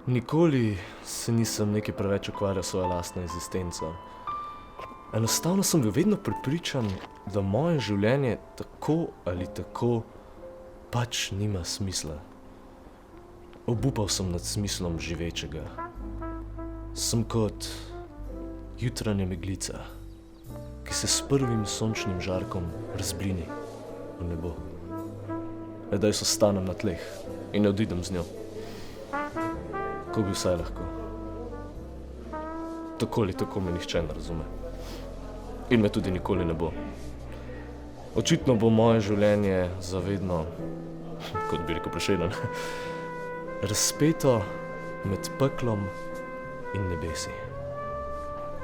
Nikoli se nisem nekaj preveč ukvarjal s svojo lastno eksistenco. Enostavno sem bil vedno prepričan, da moje življenje tako ali tako pač nima smisla. Obupal sem nad smislom živečega. Sem kot jutranja meglica, ki se s prvim sončnim žarkom razblini v nebo. Edaj ostanem na tleh in ne odidem z njo. Ko bi vsaj lahko. Tako ali tako me nihče ne razume. In me tudi nikoli ne bo. Očitno bo moje življenje zavedno, kot bi rekel Prešeren, razpeto med peklom in nebesi.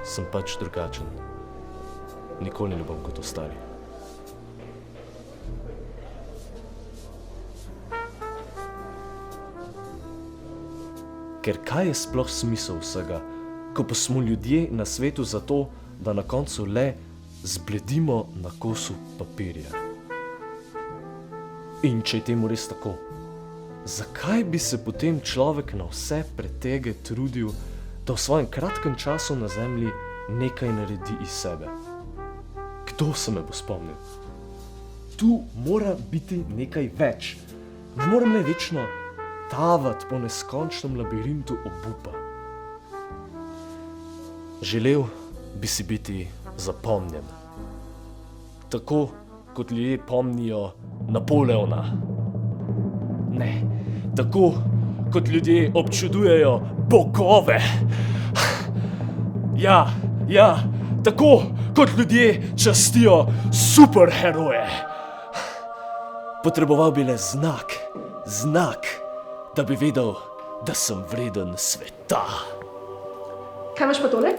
Sem pač drugačen. Nikoli ne bom kot ostali. Ker kaj je sploh smisel vsega, ko pa smo ljudje na svetu zato, da na koncu le zbledimo na kosu papirja? In če je temu res tako, zakaj bi se potem človek na vse pretege trudil, da v svojem kratkem času na zemlji nekaj naredi iz sebe? Kdo se me bo spomnil? Tu mora biti nekaj več. Ne morem le večno tavati po neskončnem labirintu obupa. Želel bi si biti zapomnjen. Tako, kot ljudje pomnijo Napoleona. Ne, tako, kot ljudje občudujejo bogove. Ja, tako, kot ljudje častijo superheroje. Potreboval bi le znak, da bi vedel, da sem vreden sveta. Kaj imaš pa tole?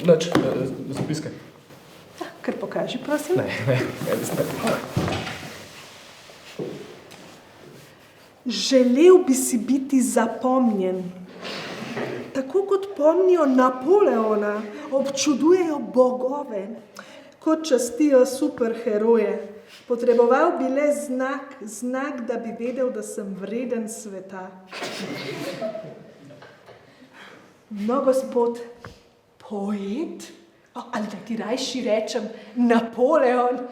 Nič, zapiske. Kar pokaži, prosim. Ne. Želel bi si biti zapomnjen. Tako kot pomnijo Napoleona, občudujejo bogove, kot častijo superheroje. Potreboval bi le znak, da bi vedel, da sem vreden sveta. No, gospod poet, ali da ti rajši rečem Napoleon,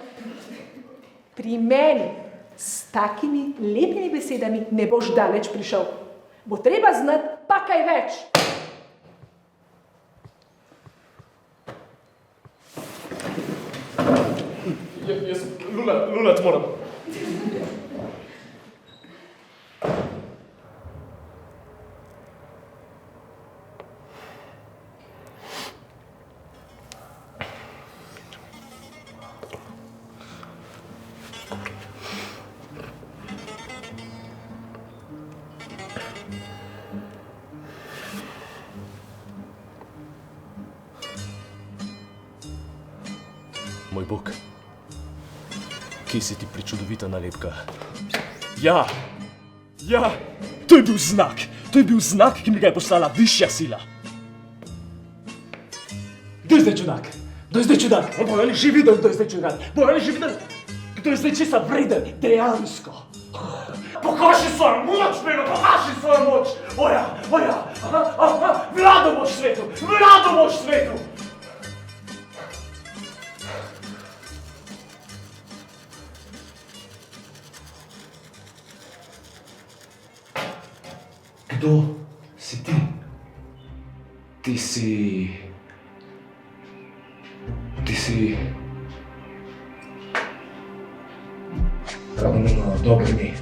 pri meni s takimi lepimi besedami ne boš daleč prišel. Bo treba znati pa kaj več. Jaz lulat moram. Moj bog. Kje si ti prečudovita nalepka? Ja, to je bil znak. To je bil znak, ki mi ga je poslala višja sila. Kdo je zdaj čudak? Bojo li že videli, kdo je zdaj čudak? Bojo li že videli, kdo je zdaj česa vreden, dejansko? Pokaži svojo moč, Beno, pokaži svojo moč! Oja! Vlado moč svetu! Kdo si ti? Ti si... Ravno dobro ni.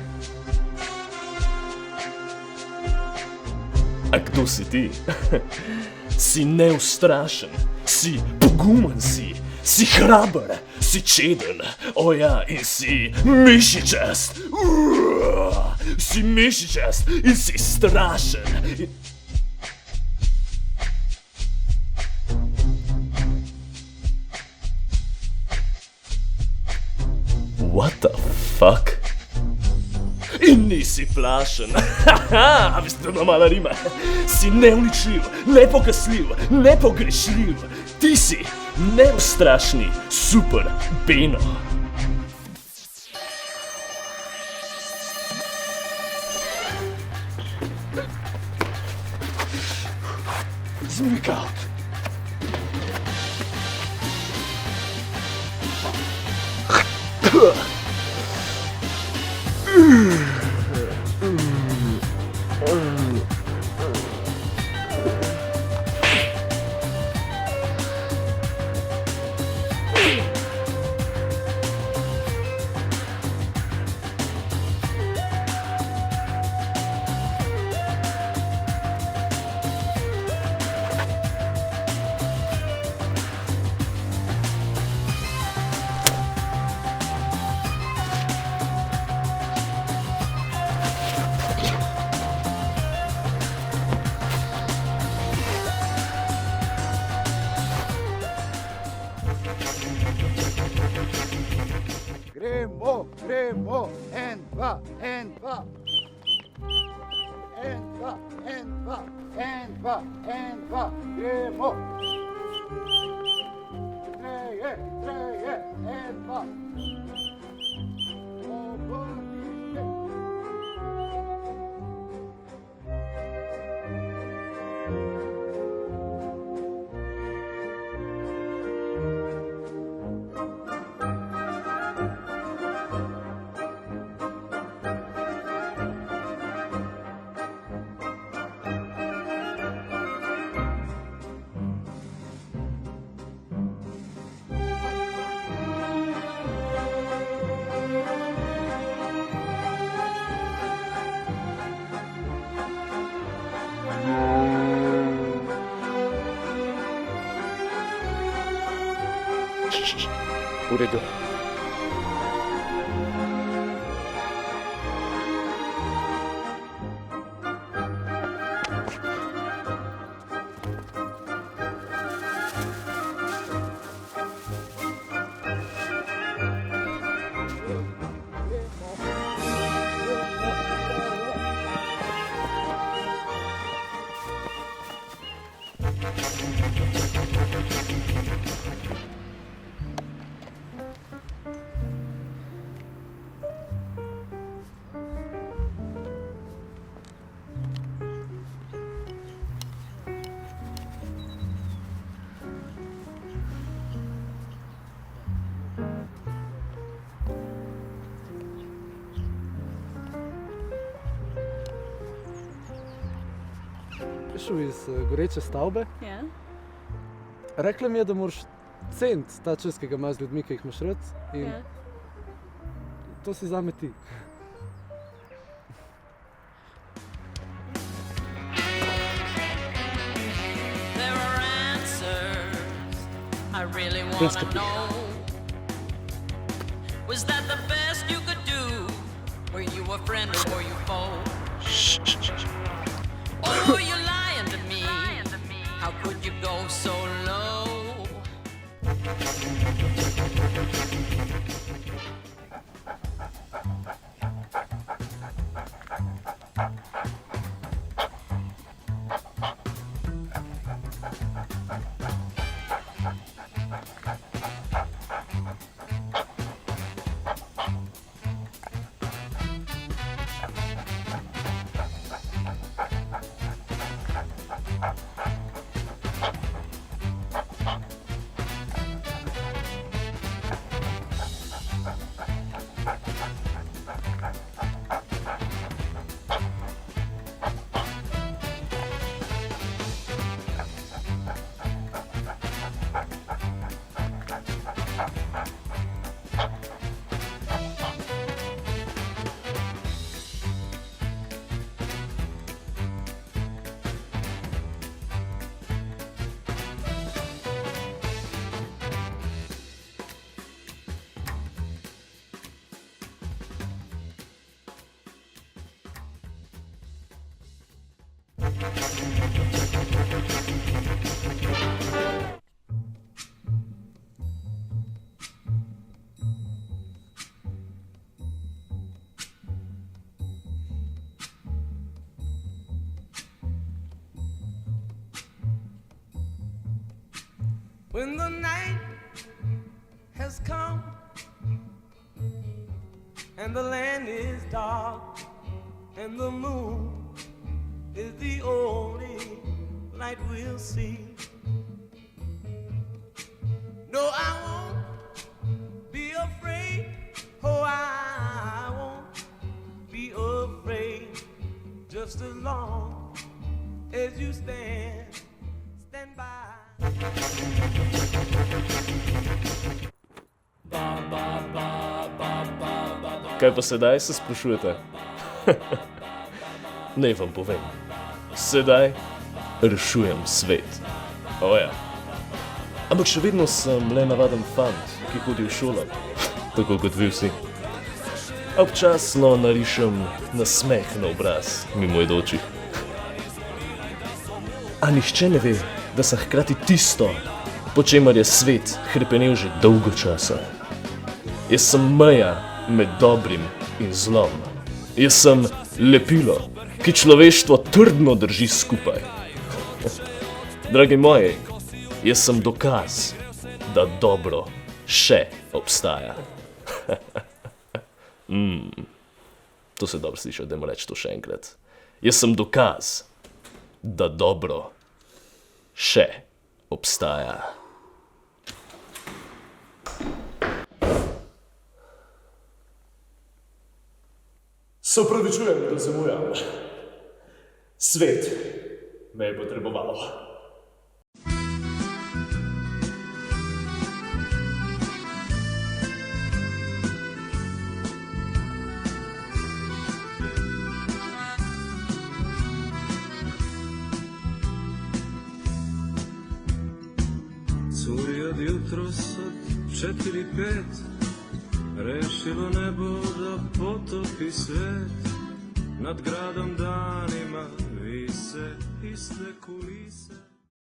A kdo si ti? Si neustrašen, si pogumen si hraber, si čeden, oja, in si mišičast. Si mišičast in si strašen. What the fuck? In nisi plašen. A veste, da ima mala rima? Si neuničljiv, nepokasljiv, nepogrešljiv. Ti si neustrašni super Beno. Speak out. Gremo, en, dva, en, dva. En, dva, en, dva, en, dva, en, dva, gremo. Treje, en, dva. Obrni se. V redu. Prišel iz goreče stavbe. Ja. Rekla mi je, da moraš ceniti ta čas, ki ga imaš z ljudmi, ki jih imaš rad. In Ja. to si zame ti. There are answers I really Let's wanna go. know. Was that the best you could do? Were you a friend or were you foe? Or were you lying to me? How could you go so low? When the night has come and the land is dark and the moon is the only tonight we'll see. No, I won't be afraid. Oh, I won't be afraid. Just as long as you stand by. Kaj pa sedaj, se sprašujete? Naj vam povem. Sedaj rešujem svet. Ja. Ampak še vedno sem le navaden fant, ki hodi v šolo. Tako kot vi vsi. Občasno narišem nasmeh na obraz mimoidočih. A nihče ne ve, da sem hkrati tisto, po čemer je svet hrepenel že dolgo časa. Jaz sem meja med dobrim in zlom. Jaz sem lepilo, ki človeštvo trdno drži skupaj. Dragi moji, jaz sem dokaz, da dobro še obstaja. To se dobro sliši, dajmo reči to še enkrat. Jaz sem dokaz, da dobro še obstaja. Se opravičujem, da zamujam. Svet me je potreboval. Curi od jutros od 4-5, rešilo nebo da potopi svet. Nad gradom danima vise iste kulise.